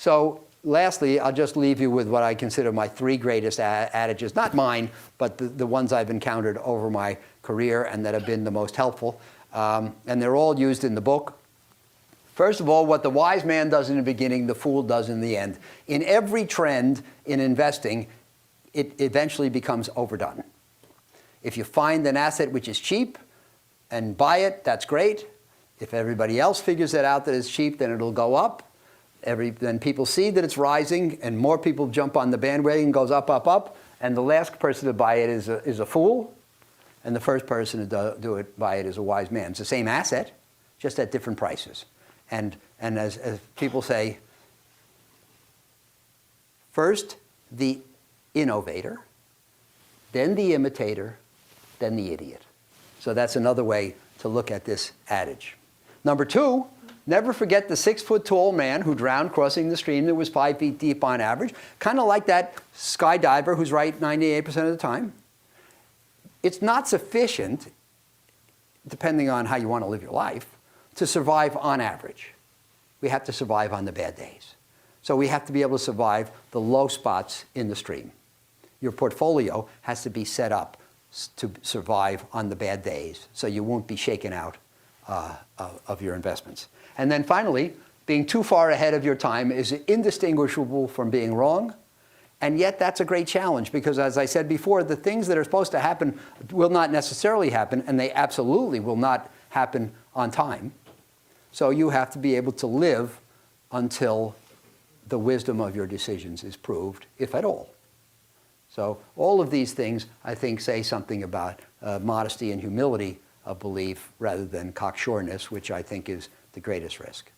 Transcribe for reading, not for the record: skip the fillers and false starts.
So lastly, I'll just leave you with what I consider my three greatest adages, not mine, but the ones I've encountered over my career and that have been the most helpful. And they're all used in the book. First of all, what the wise man does in the beginning, the fool does in the end. In every trend in investing, it eventually becomes overdone. If you find an asset which is cheap and buy it, that's great. If everybody else figures it out that it's cheap, then it'll go up. Then people see that it's rising, and more people jump on the bandwagon, goes up, up, up. And the last person to buy it is a fool, and the first person to buy it is a wise man. It's the same asset, just at different prices. And as people say, first the innovator, then the imitator, then the idiot. So that's another way to look at this adage. Number two, never forget the 6-foot-tall man who drowned crossing the stream that was 5 feet deep on average, kind of like that skydiver who's right 98% of the time. It's not sufficient, depending on how you want to live your life, to survive on average. We have to survive on the bad days. So we have to be able to survive the low spots in the stream. Your portfolio has to be set up to survive on the bad days, so you won't be shaken out of your investments. And then finally, being too far ahead of your time is indistinguishable from being wrong, and yet that's a great challenge because, as I said before, the things that are supposed to happen will not necessarily happen, and they absolutely will not happen on time. So you have to be able to live until the wisdom of your decisions is proved, if at all. So all of these things, I think, say something about modesty and humility of belief rather than cocksureness, which I think is the greatest risk.